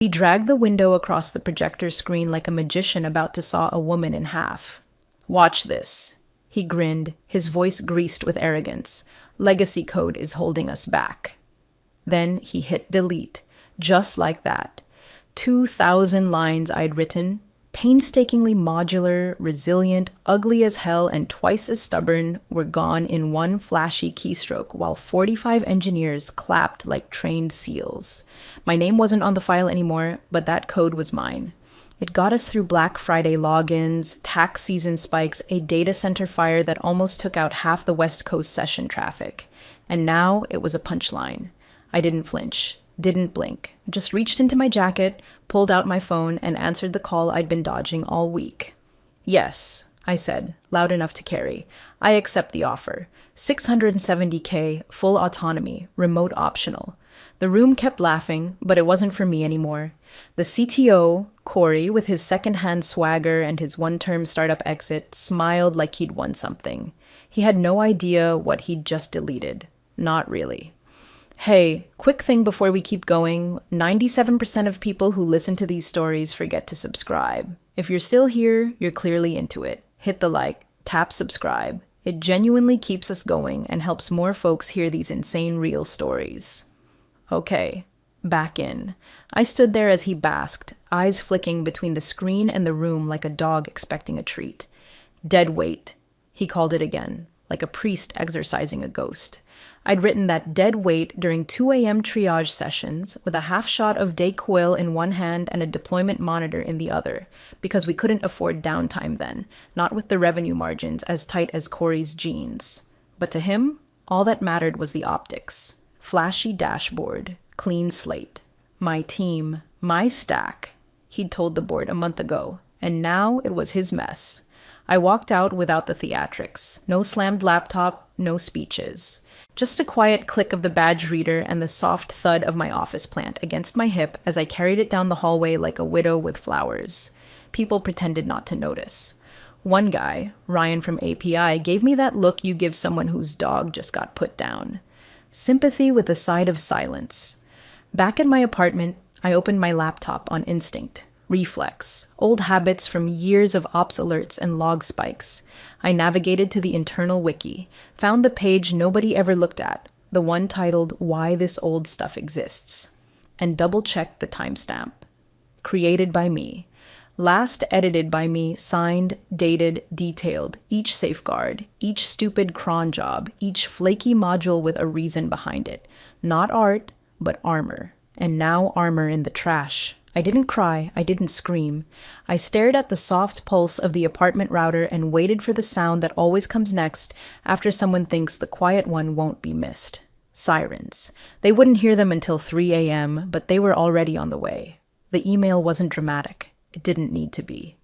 He dragged the window across the projector screen like a magician about to saw a woman in half. "Watch this." He grinned, his voice greased with arrogance. "Legacy code is holding us back." Then he hit delete, just like that. 2,000 lines I'd written, painstakingly modular, resilient, ugly as hell, and twice as stubborn, were gone in one flashy keystroke while 45 engineers clapped like trained seals. My name wasn't on the file anymore, but that code was mine. It got us through Black Friday logins, tax season spikes, a data center fire that almost took out half the West Coast session traffic. And now it was a punchline. I didn't flinch. Didn't blink, just reached into my jacket, pulled out my phone, and answered the call I'd been dodging all week. "Yes," I said, loud enough to carry. "I accept the offer. 670K, full autonomy, remote optional." The room kept laughing, but it wasn't for me anymore. The CTO, Corey, with his second-hand swagger and his one-term startup exit, smiled like he'd won something. He had no idea what he'd just deleted. Not really. "Hey, quick thing before we keep going. 97% of people who listen to these stories forget to subscribe. If you're still here, you're clearly into it. Hit the like, tap subscribe. It genuinely keeps us going and helps more folks hear these insane real stories." Okay, back in. I stood there as he basked, eyes flicking between the screen and the room like a dog expecting a treat. "Dead weight," he called it again, like a priest exorcising a ghost. I'd written that dead weight during 2 a.m. triage sessions with a half shot of Dayquil in one hand and a deployment monitor in the other, because we couldn't afford downtime then, not with the revenue margins as tight as Corey's jeans. But to him, all that mattered was the optics. Flashy dashboard, clean slate. My team, my stack, he'd told the board a month ago, and now it was his mess. I walked out without the theatrics. No slammed laptop, no speeches. Just a quiet click of the badge reader and the soft thud of my office plant against my hip as I carried it down the hallway like a widow with flowers. People pretended not to notice. One guy, Ryan from API, gave me that look you give someone whose dog just got put down. Sympathy with a side of silence. Back in my apartment, I opened my laptop on instinct. Reflex, old habits from years of ops alerts and log spikes. I navigated to the internal wiki, found the page nobody ever looked at, the one titled "Why This Old Stuff Exists," and double-checked the timestamp. Created by me. Last edited by me, signed, dated, detailed, each safeguard, each stupid cron job, each flaky module with a reason behind it. Not art, but armor. And now armor in the trash. I didn't cry, I didn't scream. I stared at the soft pulse of the apartment router and waited for the sound that always comes next after someone thinks the quiet one won't be missed. Sirens. They wouldn't hear them until 3 a.m., but they were already on the way. The email wasn't dramatic. It didn't need to be.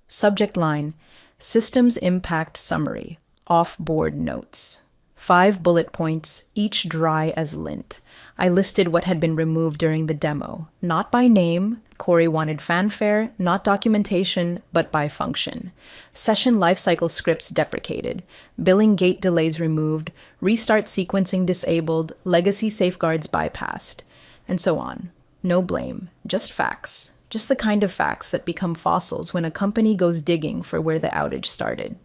Subject line, Systems Impact Summary, Off-Board Notes. 5 bullet points, each dry as lint. I listed what had been removed during the demo. Not by name, Corey wanted fanfare, not documentation, but by function. Session lifecycle scripts deprecated, billing gate delays removed, restart sequencing disabled, legacy safeguards bypassed, and so on. No blame, just facts. Just the kind of facts that become fossils when a company goes digging for where the outage started.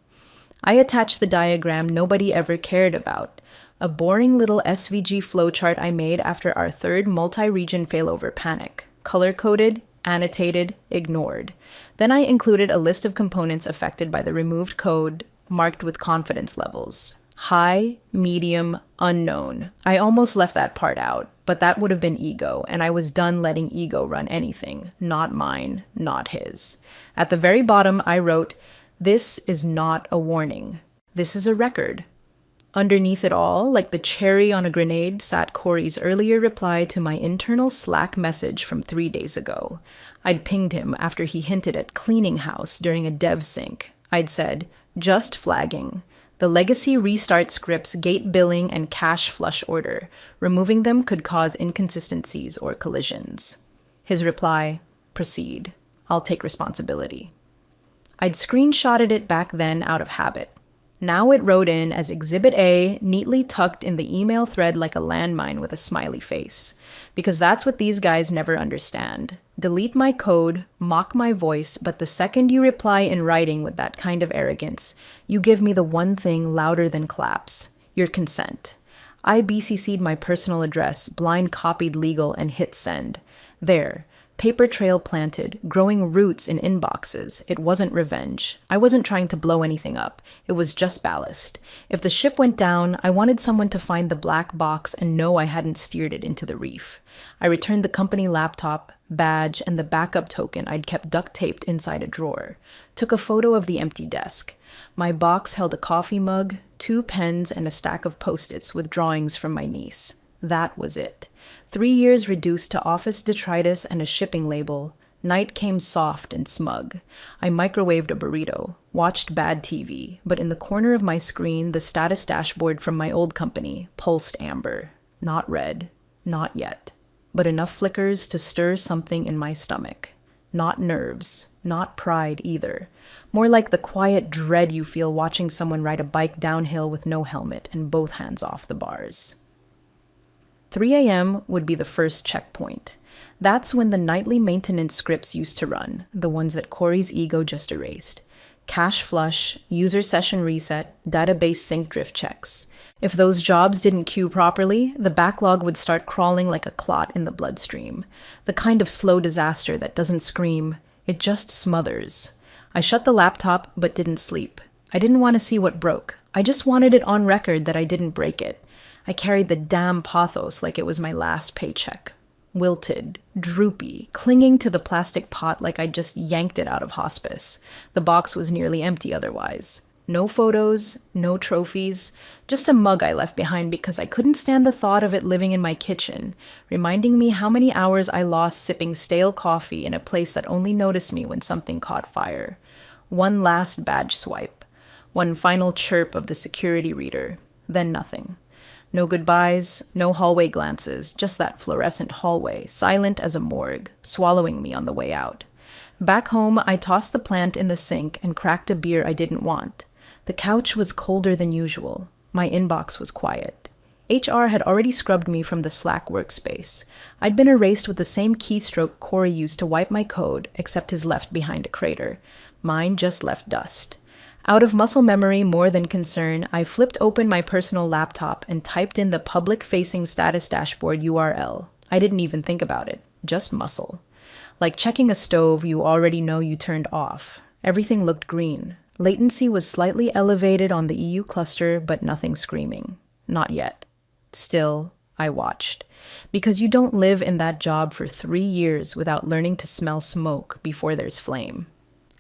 I attached the diagram nobody ever cared about, a boring little SVG flowchart I made after our third multi-region failover panic, color-coded, annotated, ignored. Then I included a list of components affected by the removed code, marked with confidence levels. High, medium, unknown. I almost left that part out, but that would have been ego, and I was done letting ego run anything. Not mine, not his. At the very bottom, I wrote, "This is not a warning. This is a record." Underneath it all, like the cherry on a grenade, sat Corey's earlier reply to my internal Slack message from 3 days ago. I'd pinged him after he hinted at cleaning house during a dev sync. I'd said, "Just flagging. The legacy restart scripts gate billing and cache flush order. Removing them could cause inconsistencies or collisions." His reply, "Proceed. I'll take responsibility." I'd screenshotted it back then out of habit. Now it wrote in as Exhibit A, neatly tucked in the email thread like a landmine with a smiley face. Because that's what these guys never understand. Delete my code, mock my voice, but the second you reply in writing with that kind of arrogance, you give me the one thing louder than claps: your consent. I BCC'd my personal address, blind copied legal, and hit send. There. Paper trail planted, growing roots in inboxes. It wasn't revenge. I wasn't trying to blow anything up. It was just ballast. If the ship went down, I wanted someone to find the black box and know I hadn't steered it into the reef. I returned the company laptop, badge, and the backup token I'd kept duct taped inside a drawer. Took a photo of the empty desk. My box held a coffee mug, 2 pens, and a stack of Post-its with drawings from my niece. That was it. 3 years reduced to office detritus and a shipping label. Night came soft and smug. I microwaved a burrito, watched bad TV, but in the corner of my screen, the status dashboard from my old company pulsed amber. Not red. Not yet. But enough flickers to stir something in my stomach. Not nerves. Not pride either. More like the quiet dread you feel watching someone ride a bike downhill with no helmet and both hands off the bars. 3 a.m. would be the first checkpoint. That's when the nightly maintenance scripts used to run, the ones that Corey's ego just erased. Cache flush, user session reset, database sync drift checks. If those jobs didn't queue properly, the backlog would start crawling like a clot in the bloodstream. The kind of slow disaster that doesn't scream, it just smothers. I shut the laptop but didn't sleep. I didn't want to see what broke. I just wanted it on record that I didn't break it. I carried the damn Pothos like it was my last paycheck. Wilted, droopy, clinging to the plastic pot like I'd just yanked it out of hospice. The box was nearly empty otherwise. No photos, no trophies, just a mug I left behind because I couldn't stand the thought of it living in my kitchen, reminding me how many hours I lost sipping stale coffee in a place that only noticed me when something caught fire. One last badge swipe. One final chirp of the security reader. Then nothing. No goodbyes, no hallway glances, just that fluorescent hallway, silent as a morgue, swallowing me on the way out. Back home, I tossed the plant in the sink and cracked a beer I didn't want. The couch was colder than usual. My inbox was quiet. HR had already scrubbed me from the Slack workspace. I'd been erased with the same keystroke Corey used to wipe my code, except his left behind a crater. Mine just left dust. Out of muscle memory more than concern, I flipped open my personal laptop and typed in the public-facing status dashboard URL. I didn't even think about it. Just muscle. Like checking a stove you already know you turned off. Everything looked green. Latency was slightly elevated on the EU cluster, but nothing screaming. Not yet. Still, I watched. Because you don't live in that job for 3 years without learning to smell smoke before there's flame.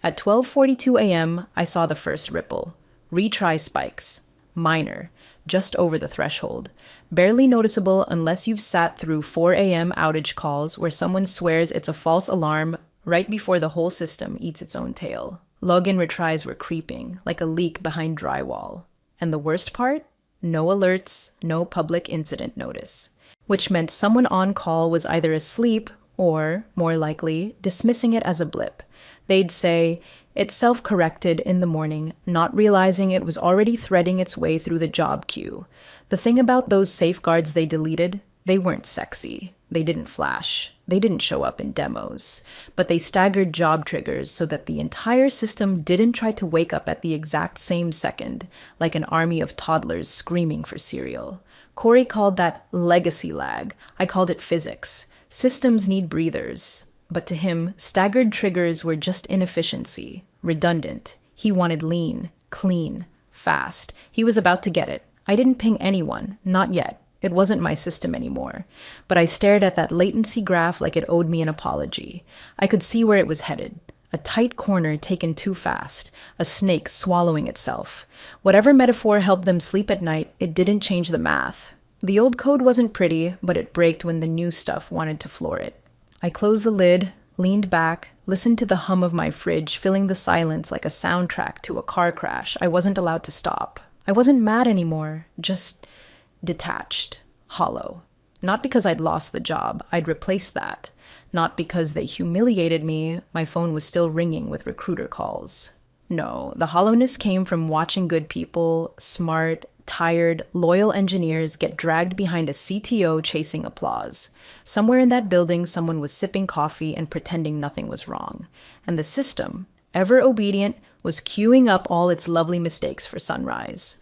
At 12:42 a.m., I saw the first ripple. Retry spikes. Minor. Just over the threshold. Barely noticeable unless you've sat through 4 a.m. outage calls where someone swears it's a false alarm right before the whole system eats its own tail. Login retries were creeping, like a leak behind drywall. And the worst part? No alerts, no public incident notice. Which meant someone on call was either asleep or, more likely, dismissing it as a blip. They'd say, "It self-corrected in the morning," not realizing it was already threading its way through the job queue. The thing about those safeguards they deleted, they weren't sexy. They didn't flash. They didn't show up in demos. But they staggered job triggers so that the entire system didn't try to wake up at the exact same second, like an army of toddlers screaming for cereal. Corey called that legacy lag. I called it physics. Systems need breathers. But to him, staggered triggers were just inefficiency, redundant. He wanted lean, clean, fast. He was about to get it. I didn't ping anyone, not yet. It wasn't my system anymore. But I stared at that latency graph like it owed me an apology. I could see where it was headed. A tight corner taken too fast. A snake swallowing itself. Whatever metaphor helped them sleep at night, it didn't change the math. The old code wasn't pretty, but it braked when the new stuff wanted to floor it. I closed the lid, leaned back, listened to the hum of my fridge filling the silence like a soundtrack to a car crash I wasn't allowed to stop. I wasn't mad anymore, just detached, hollow. Not because I'd lost the job, I'd replaced that. Not because they humiliated me, my phone was still ringing with recruiter calls. No, the hollowness came from watching good people, smart, tired, loyal engineers get dragged behind a CTO chasing applause. Somewhere in that building, someone was sipping coffee and pretending nothing was wrong. And the system, ever obedient, was queuing up all its lovely mistakes for sunrise.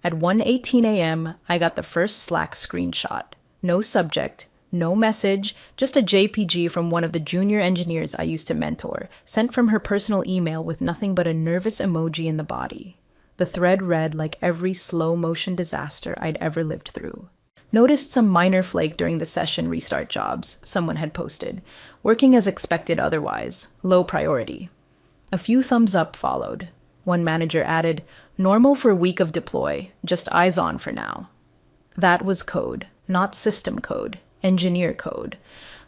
At 1:18 a.m., I got the first Slack screenshot. No subject, no message, just a JPG from one of the junior engineers I used to mentor, sent from her personal email with nothing but a nervous emoji in the body. The thread read like every slow-motion disaster I'd ever lived through. Noticed some minor flake during the session restart jobs, someone had posted. Working as expected otherwise, low priority. A few thumbs up followed. One manager added, normal for week of deploy, just eyes on for now. That was code, not system code, engineer code.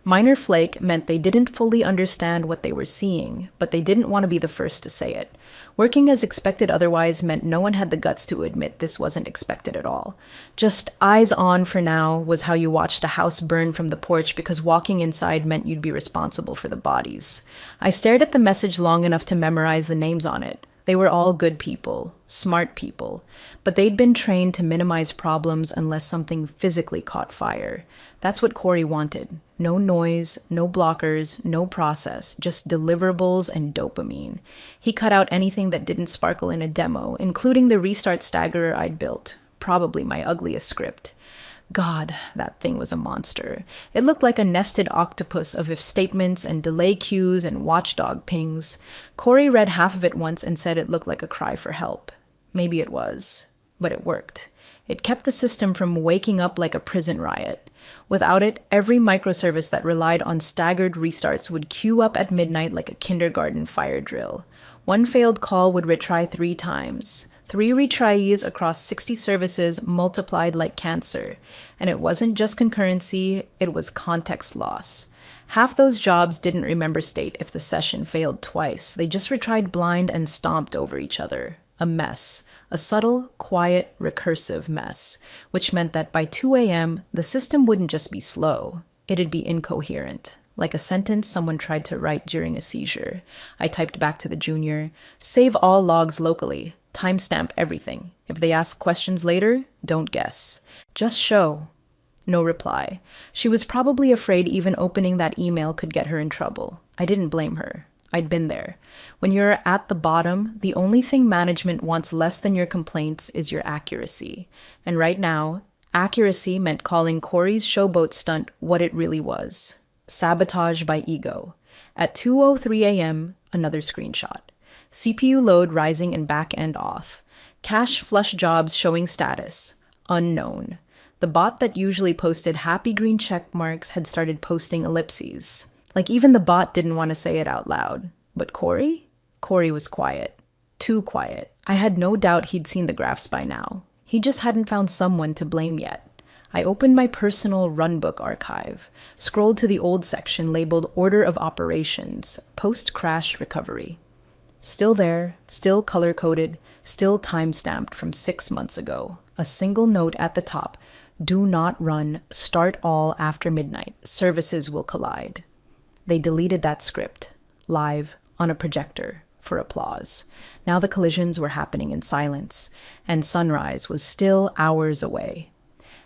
Minor flake meant they didn't fully understand what they were seeing, but they didn't want to be the first to say it. Working as expected otherwise meant no one had the guts to admit this wasn't expected at all. Just eyes on for now was how you watched a house burn from the porch because walking inside meant you'd be responsible for the bodies. I stared at the message long enough to memorize the names on it. They were all good people, smart people, but they'd been trained to minimize problems unless something physically caught fire. That's what Corey wanted. No noise, no blockers, no process, just deliverables and dopamine. He cut out anything that didn't sparkle in a demo, including the restart staggerer I'd built, probably my ugliest script. God, that thing was a monster. It looked like a nested octopus of if statements and delay queues and watchdog pings. Corey read half of it once and said it looked like a cry for help. Maybe it was, but it worked. It kept the system from waking up like a prison riot. Without it, every microservice that relied on staggered restarts would queue up at midnight like a kindergarten fire drill. One failed call would retry 3 times. 3 retries across 60 services multiplied like cancer. And it wasn't just concurrency, it was context loss. Half those jobs didn't remember state if the session failed twice. They just retried blind and stomped over each other. A mess. A subtle, quiet, recursive mess. Which meant that by 2 a.m., the system wouldn't just be slow. It'd be incoherent. Like a sentence someone tried to write during a seizure. I typed back to the junior, save all logs locally. Timestamp everything. If they ask questions later, don't guess. Just show. No reply. She was probably afraid even opening that email could get her in trouble. I didn't blame her. I'd been there. When you're at the bottom, the only thing management wants less than your complaints is your accuracy. And right now, accuracy meant calling Corey's showboat stunt what it really was. Sabotage by ego. At 2:03 a.m., another screenshot. CPU load rising and back-end off. Cache flush jobs showing status. Unknown. The bot that usually posted happy green check marks had started posting ellipses. Like even the bot didn't want to say it out loud. But Corey? Corey was quiet. Too quiet. I had no doubt he'd seen the graphs by now. He just hadn't found someone to blame yet. I opened my personal runbook archive, scrolled to the old section labeled Order of Operations, Post-Crash Recovery. Still there, still color-coded, still time-stamped from 6 months ago. A single note at the top, do not run, start all after midnight, services will collide. They deleted that script, live, on a projector, for applause. Now the collisions were happening in silence, and sunrise was still hours away.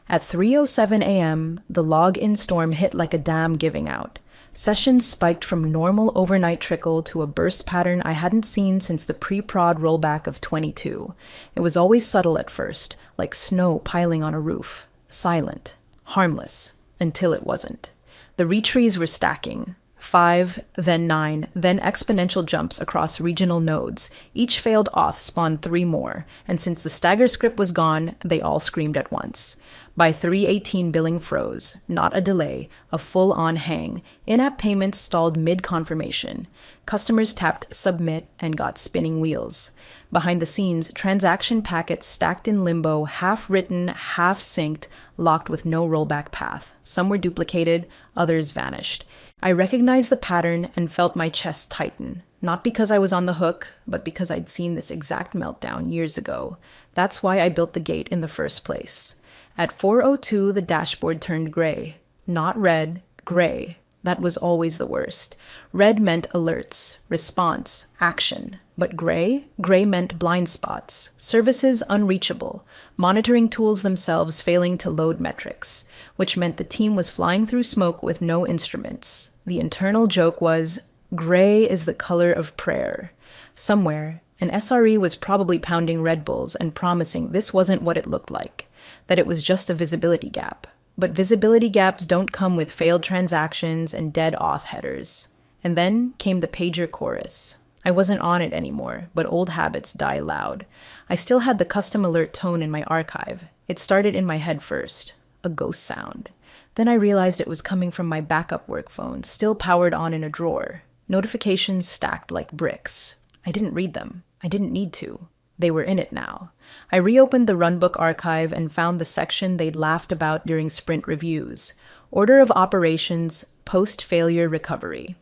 At 3:07 a.m., the log-in storm hit like a dam giving out. Sessions spiked from normal overnight trickle to a burst pattern I hadn't seen since the pre-prod rollback of 22. It was always subtle at first, like snow piling on a roof. Silent. Harmless. Until it wasn't. The retries were stacking. 5, then 9, then exponential jumps across regional nodes. Each failed auth spawned 3 more, and since the stagger script was gone, they all screamed at once. By 3:18, billing froze. Not a delay, a full-on hang. In-app payments stalled mid-confirmation. Customers tapped submit and got spinning wheels. Behind the scenes, transaction packets stacked in limbo, half-written, half-synced, locked with no rollback path. Some were duplicated, others vanished. I recognized the pattern and felt my chest tighten. Not because I was on the hook, but because I'd seen this exact meltdown years ago. That's why I built the gate in the first place. At 4:02, the dashboard turned gray. Not red, gray. That was always the worst. Red meant alerts, response, action. But gray? Gray meant blind spots, services unreachable, monitoring tools themselves failing to load metrics, which meant the team was flying through smoke with no instruments. The internal joke was, gray is the color of prayer. Somewhere, an SRE was probably pounding Red Bulls and promising this wasn't what it looked like, that it was just a visibility gap. But visibility gaps don't come with failed transactions and dead auth headers. And then came the pager chorus. I wasn't on it anymore, but old habits die loud. I still had the custom alert tone in my archive. It started in my head first, a ghost sound. Then I realized it was coming from my backup work phone, still powered on in a drawer. Notifications stacked like bricks. I didn't read them. I didn't need to. They were in it now. I reopened the runbook archive and found the section they'd laughed about during sprint reviews. Order of operations, post-failure recovery.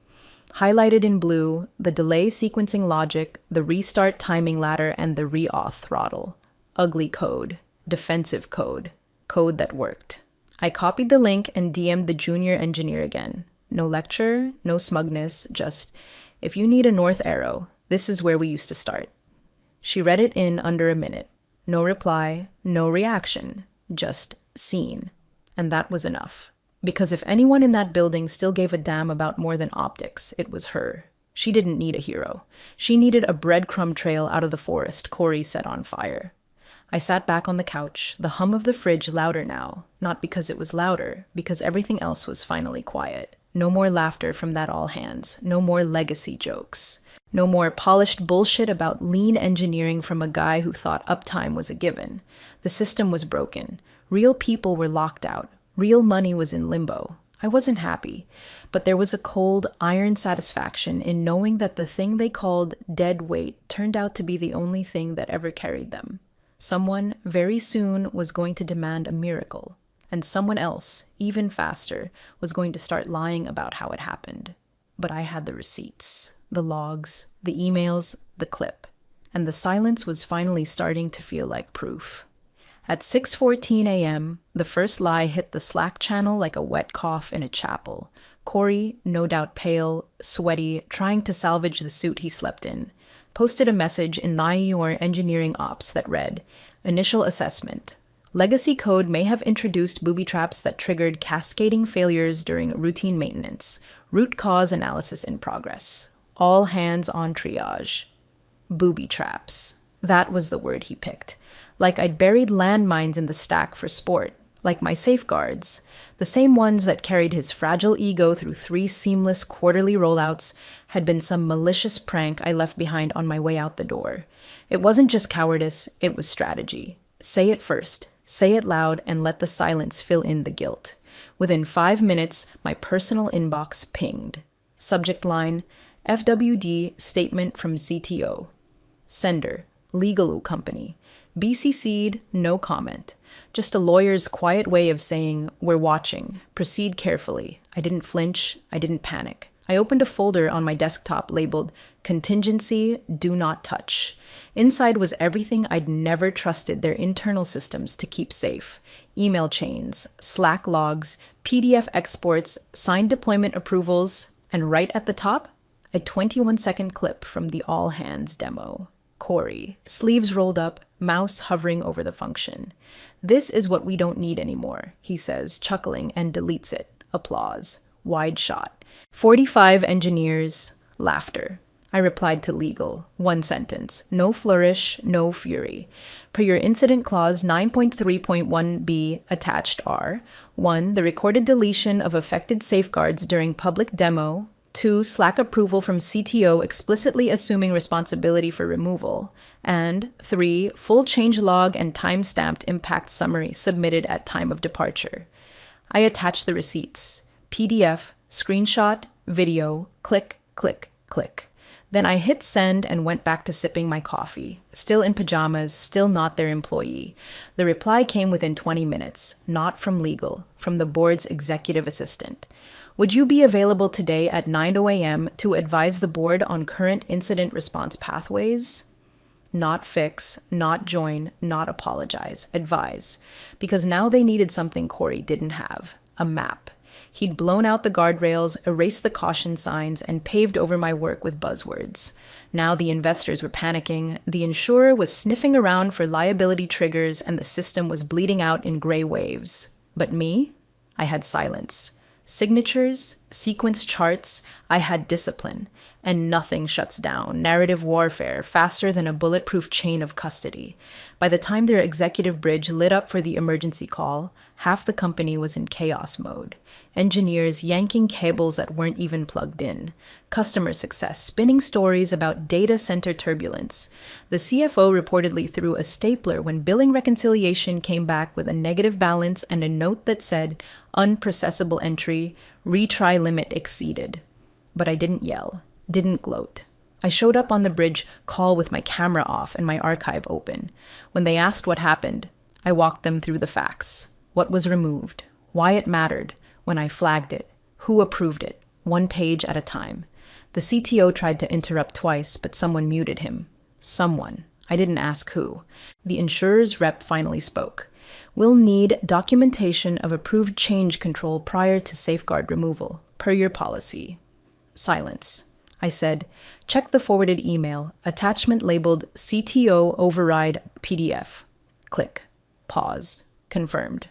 Highlighted in blue, the delay sequencing logic, the restart timing ladder, and the re-auth throttle. Ugly code. Defensive code. Code that worked. I copied the link and DM'd the junior engineer again. No lecture, no smugness, just, if you need a north arrow, this is where we used to start. She read it in under a minute. No reply, no reaction, just seen. And that was enough. Because if anyone in that building still gave a damn about more than optics, it was her. She didn't need a hero. She needed a breadcrumb trail out of the forest Corey set on fire. I sat back on the couch, the hum of the fridge louder now, not because it was louder, because everything else was finally quiet. No more laughter from that all hands, no more legacy jokes. No more polished bullshit about lean engineering from a guy who thought uptime was a given. The system was broken. Real people were locked out. Real money was in limbo. I wasn't happy, but there was a cold, iron satisfaction in knowing that the thing they called dead weight turned out to be the only thing that ever carried them. Someone, very soon, was going to demand a miracle, and someone else, even faster, was going to start lying about how it happened. But I had the receipts, the logs, the emails, the clip, and the silence was finally starting to feel like proof. At 6:14 a.m., the first lie hit the Slack channel like a wet cough in a chapel. Corey, no doubt pale, sweaty, trying to salvage the suit he slept in, posted a message in Your Engineering Ops that read, Initial assessment. Legacy code may have introduced booby traps that triggered cascading failures during routine maintenance. Root cause analysis in progress. All hands on triage. Booby traps. That was the word he picked. Like I'd buried landmines in the stack for sport. Like my safeguards. The same ones that carried his fragile ego through 3 seamless quarterly rollouts had been some malicious prank I left behind on my way out the door. It wasn't just cowardice, it was strategy. Say it first. Say it loud and let the silence fill in the guilt. Within 5 minutes, my personal inbox pinged. Subject line, FWD statement from CTO. Sender, Legal Company. BCC'd, no comment. Just a lawyer's quiet way of saying, we're watching. Proceed carefully. I didn't flinch. I didn't panic. I opened a folder on my desktop labeled Contingency Do Not Touch. Inside was everything I'd never trusted their internal systems to keep safe. Email chains, Slack logs, PDF exports, signed deployment approvals, and right at the top, a 21-second clip from the all hands demo. Corey, sleeves rolled up, mouse hovering over the function. This is what we don't need anymore, he says, chuckling, and deletes it. Applause. Wide shot. 45 engineers. Laughter. I replied to legal. 1 sentence. No flourish, no fury. Per your incident clause 9.3.1b attached are 1. The recorded deletion of affected safeguards during public demo. 2. Slack approval from CTO explicitly assuming responsibility for removal. And 3. Full changelog and time-stamped impact summary submitted at time of departure. I attached the receipts. PDF, screenshot, video, click, click, click. Then I hit send and went back to sipping my coffee. Still in pajamas, still not their employee. The reply came within 20 minutes, not from legal, from the board's executive assistant. Would you be available today at 9:00 a.m. to advise the board on current incident response pathways? Not fix, not join, not apologize, advise. Because now they needed something Corey didn't have, a map. He'd blown out the guardrails, erased the caution signs, and paved over my work with buzzwords. Now the investors were panicking, the insurer was sniffing around for liability triggers, and the system was bleeding out in gray waves. But me? I had silence. Signatures, sequence charts, I had discipline. And nothing shuts down narrative warfare faster than a bulletproof chain of custody. By the time their executive bridge lit up for the emergency call, half the company was in chaos mode. Engineers yanking cables that weren't even plugged in. Customer success spinning stories about data center turbulence. The CFO reportedly threw a stapler when billing reconciliation came back with a negative balance and a note that said, unprocessable entry, retry limit exceeded. But I didn't yell. Didn't gloat. I showed up on the bridge call with my camera off and my archive open. When they asked what happened, I walked them through the facts. What was removed, why it mattered, when I flagged it, who approved it, one page at a time. The CTO tried to interrupt twice, but someone muted him. Someone. I didn't ask who. The insurer's rep finally spoke. We'll need documentation of approved change control prior to safeguard removal, per your policy. Silence. I said, check the forwarded email, attachment labeled CTO override PDF. Click. Pause. Confirmed.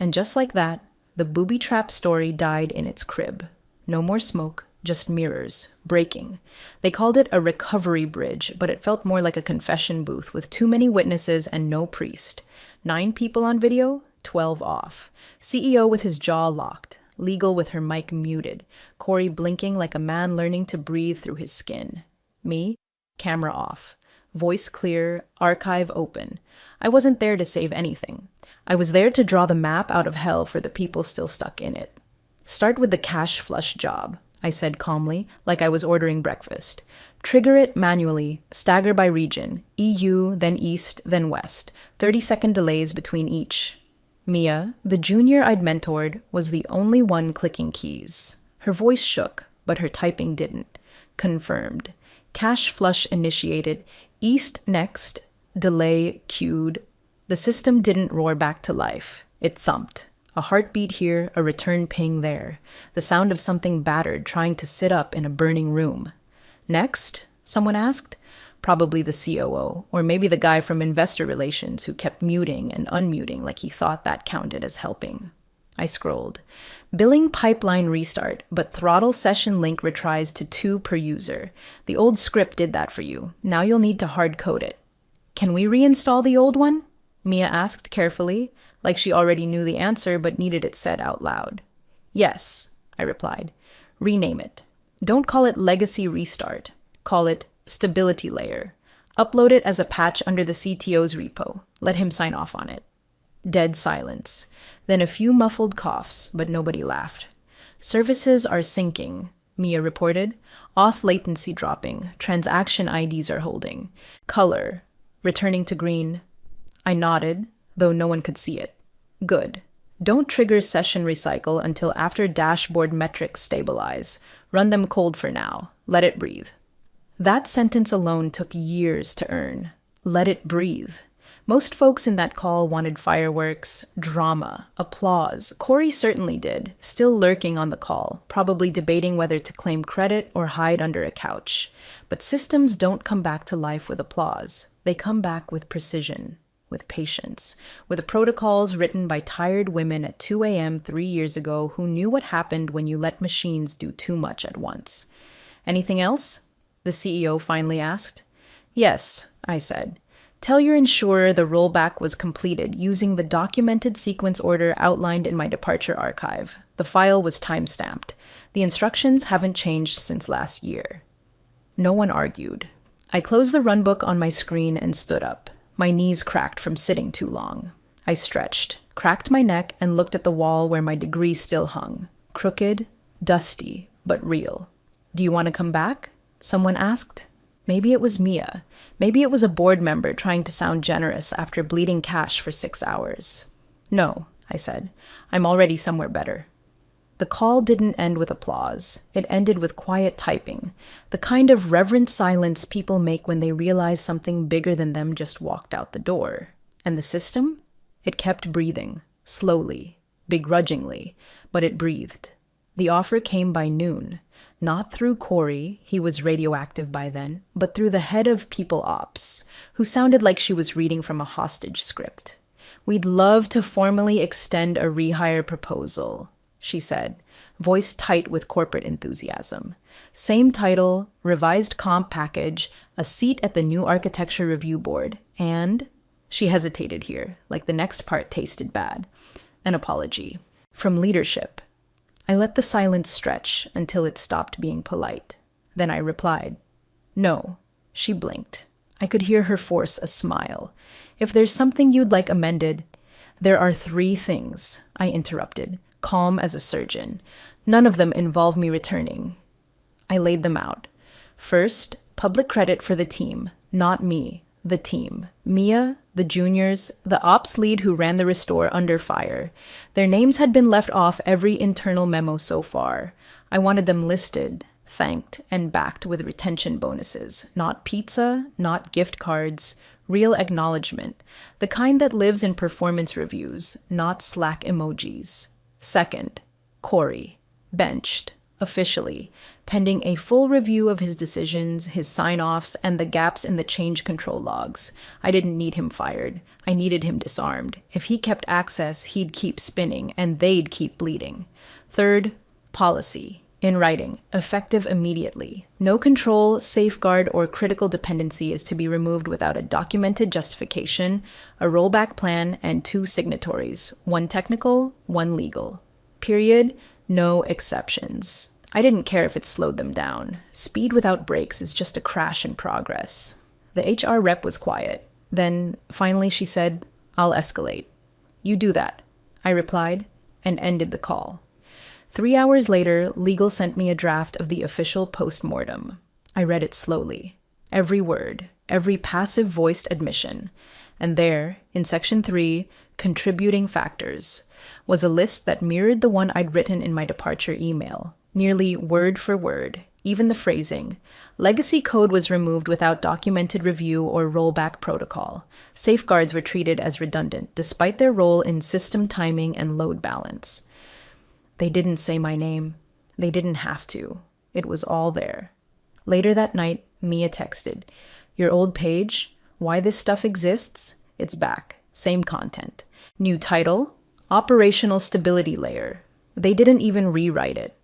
And just like that, the booby trap story died in its crib. No more smoke, just mirrors, breaking. They called it a recovery bridge, but it felt more like a confession booth with too many witnesses and no priest. 9 people on video, 12 off. CEO with his jaw locked. Legal with her mic muted, Corey blinking like a man learning to breathe through his skin. Me, camera off, voice clear, archive open. I wasn't there to save anything. I was there to draw the map out of hell for the people still stuck in it. Start with the cash flush job, I said calmly, like I was ordering breakfast. Trigger it manually, stagger by region, EU, then East, then West, 30-second delays between each. Mia, the junior I'd mentored, was the only one clicking keys. Her voice shook, but her typing didn't. Confirmed. Cash flush initiated. East next. Delay queued. The system didn't roar back to life. It thumped. A heartbeat here, a return ping there. The sound of something battered trying to sit up in a burning room. Next? Someone asked. Probably the COO, or maybe the guy from investor relations who kept muting and unmuting like he thought that counted as helping. I scrolled. Billing pipeline restart, but throttle session link retries to 2 per user. The old script did that for you. Now you'll need to hard code it. Can we reinstall the old one? Mia asked carefully, like she already knew the answer but needed it said out loud. Yes, I replied. Rename it. Don't call it legacy restart. Call it stability layer. Upload it as a patch under the CTO's repo. Let him sign off on it. Dead silence. Then a few muffled coughs, but nobody laughed. Services are syncing, Mia reported. Auth latency dropping. Transaction IDs are holding. Color. Returning to green. I nodded, though no one could see it. Good. Don't trigger session recycle until after dashboard metrics stabilize. Run them cold for now. Let it breathe. That sentence alone took years to earn. Let it breathe. Most folks in that call wanted fireworks, drama, applause. Corey certainly did, still lurking on the call, probably debating whether to claim credit or hide under a couch. But systems don't come back to life with applause. They come back with precision, with patience, with protocols written by tired women at 2 a.m. 3 years ago who knew what happened when you let machines do too much at once. Anything else? The CEO finally asked. Yes, I said. Tell your insurer the rollback was completed using the documented sequence order outlined in my departure archive. The file was time-stamped. The instructions haven't changed since last year. No one argued. I closed the runbook on my screen and stood up. My knees cracked from sitting too long. I stretched, cracked my neck, and looked at the wall where my degree still hung. Crooked, dusty, but real. Do you want to come back? Someone asked. Maybe it was Mia. Maybe it was a board member trying to sound generous after bleeding cash for 6 hours. No, I said. I'm already somewhere better. The call didn't end with applause. It ended with quiet typing, the kind of reverent silence people make when they realize something bigger than them just walked out the door. And the system? It kept breathing, slowly, begrudgingly, but it breathed. The offer came by noon, not through Corey, he was radioactive by then, but through the head of People Ops, who sounded like she was reading from a hostage script. "We'd love to formally extend a rehire proposal," she said, voice tight with corporate enthusiasm. Same title, revised comp package, a seat at the new architecture review board, and she hesitated here, like the next part tasted bad. An apology. From leadership. I let the silence stretch until it stopped being polite. Then I replied, "No." She blinked. I could hear her force a smile. "If there's something you'd like amended—" "There are 3 things," I interrupted, calm as a surgeon. "None of them involve me returning." I laid them out. First, public credit for the team, not me, the team. Mia, the juniors, the ops lead who ran the restore under fire. Their names had been left off every internal memo so far. I wanted them listed, thanked, and backed with retention bonuses. Not pizza, not gift cards, real acknowledgement. The kind that lives in performance reviews, not Slack emojis. Second, Corey. Benched. Officially, pending a full review of his decisions, his sign-offs, and the gaps in the change control logs. I didn't need him fired. I needed him disarmed. If he kept access, he'd keep spinning, and they'd keep bleeding. Third, policy. In writing, effective immediately. No control, safeguard, or critical dependency is to be removed without a documented justification, a rollback plan, and 2 signatories, 1 technical, 1 legal. Period. No exceptions. I didn't care if it slowed them down. Speed without brakes is just a crash in progress. The HR rep was quiet. Then, finally, she said, "I'll escalate." "You do that," I replied, and ended the call. 3 hours later, legal sent me a draft of the official post-mortem. I read it slowly. Every word, every passive-voiced admission. And there, in Section 3, Contributing Factors, was a list that mirrored the one I'd written in my departure email, nearly word for word, even the phrasing. Legacy code was removed without documented review or rollback protocol. Safeguards were treated as redundant, despite their role in system timing and load balance. They didn't say my name. They didn't have to. It was all there. Later that night, Mia texted, "Your old page? Why this stuff exists? It's back. Same content. New title? Operational Stability Layer." They didn't even rewrite it.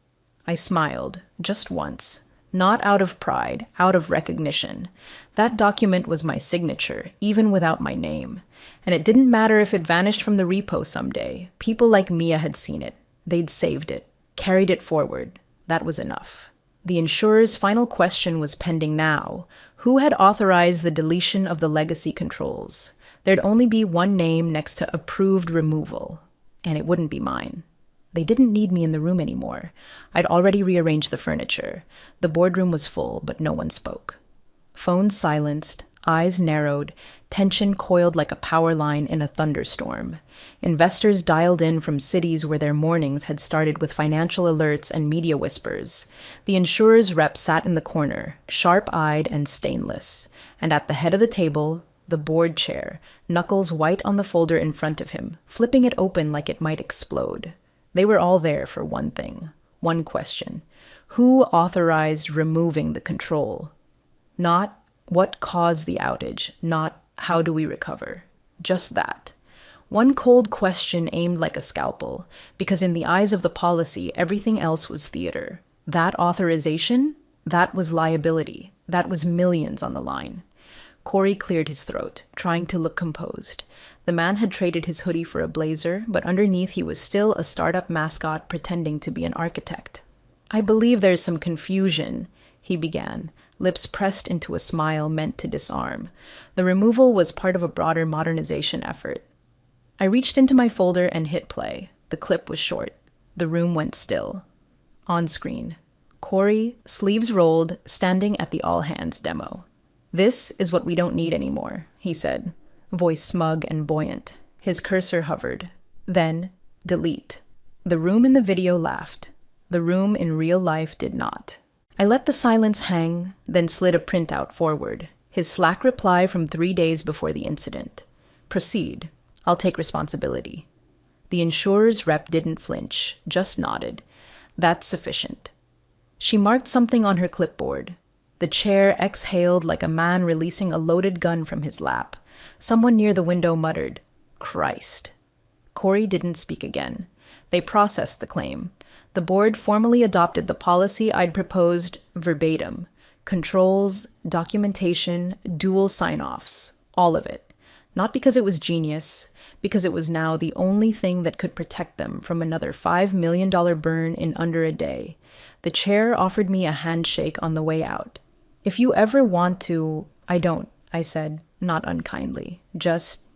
I smiled, just once. Not out of pride, out of recognition. That document was my signature, even without my name. And it didn't matter if it vanished from the repo someday. People like Mia had seen it. They'd saved it, carried it forward. That was enough. The insurer's final question was pending now. Who had authorized the deletion of the legacy controls? There'd only be one name next to approved removal, and it wouldn't be mine. They didn't need me in the room anymore. I'd already rearranged the furniture. The boardroom was full, but no one spoke. Phones silenced, eyes narrowed, tension coiled like a power line in a thunderstorm. Investors dialed in from cities where their mornings had started with financial alerts and media whispers. The insurer's rep sat in the corner, sharp-eyed and stainless, and at the head of the table, the board chair, knuckles white on the folder in front of him, flipping it open like it might explode. They were all there for one thing, one question. Who authorized removing the control? Not what caused the outage, not how do we recover. Just that. One cold question aimed like a scalpel, because in the eyes of the policy, everything else was theater. That authorization? That was liability. That was millions on the line. Corey cleared his throat, trying to look composed. The man had traded his hoodie for a blazer, but underneath he was still a startup mascot pretending to be an architect. "I believe there's some confusion," he began, lips pressed into a smile meant to disarm. The removal was part of a broader modernization effort. I reached into my folder and hit play. The clip was short. The room went still. On screen, Corey, sleeves rolled, standing at the all-hands demo. "This is what we don't need anymore," he said, voice smug and buoyant. His cursor hovered. Then, delete. The room in the video laughed. The room in real life did not. I let the silence hang, then slid a printout forward. His Slack reply from 3 days before the incident. "Proceed. I'll take responsibility." The insurer's rep didn't flinch, just nodded. That's sufficient. She marked something on her clipboard. The chair exhaled like a man releasing a loaded gun from his lap. Someone near the window muttered, "Christ." Corey didn't speak again. They processed the claim. The board formally adopted the policy I'd proposed verbatim. Controls, documentation, dual sign-offs, all of it. Not because it was genius, because it was now the only thing that could protect them from another $5 million burn in under a day. The chair offered me a handshake on the way out. "If you ever want to—" "I don't," I said, not unkindly. Just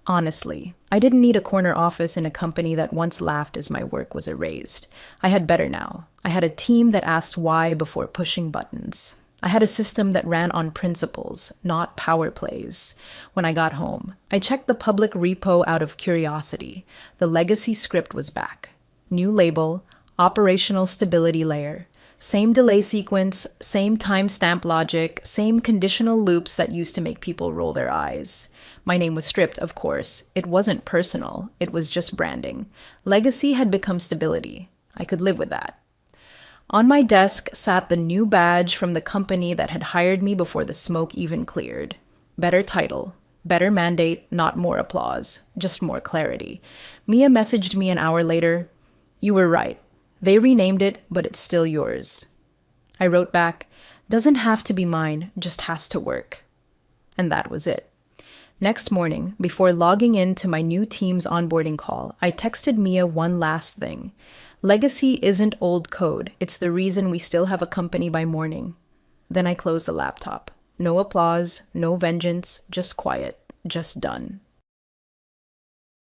honestly. I didn't need a corner office in a company that once laughed as my work was erased. I had better now. I had a team that asked why before pushing buttons. I had a system that ran on principles, not power plays. When I got home, I checked the public repo out of curiosity. The legacy script was back. New label, operational stability layer. Same delay sequence, same timestamp logic, same conditional loops that used to make people roll their eyes. My name was stripped, of course. It wasn't personal. It was just branding. Legacy had become stability. I could live with that. On my desk sat the new badge from the company that had hired me before the smoke even cleared. Better title. Better mandate, not more applause. Just more clarity. Mia messaged me an hour later. "You were right. They renamed it, but it's still yours." I wrote back, "Doesn't have to be mine, just has to work." And that was it. Next morning, before logging in to my new team's onboarding call, I texted Mia one last thing. Legacy isn't old code. It's the reason we still have a company by morning. Then I closed the laptop. No applause, no vengeance, just quiet, just done.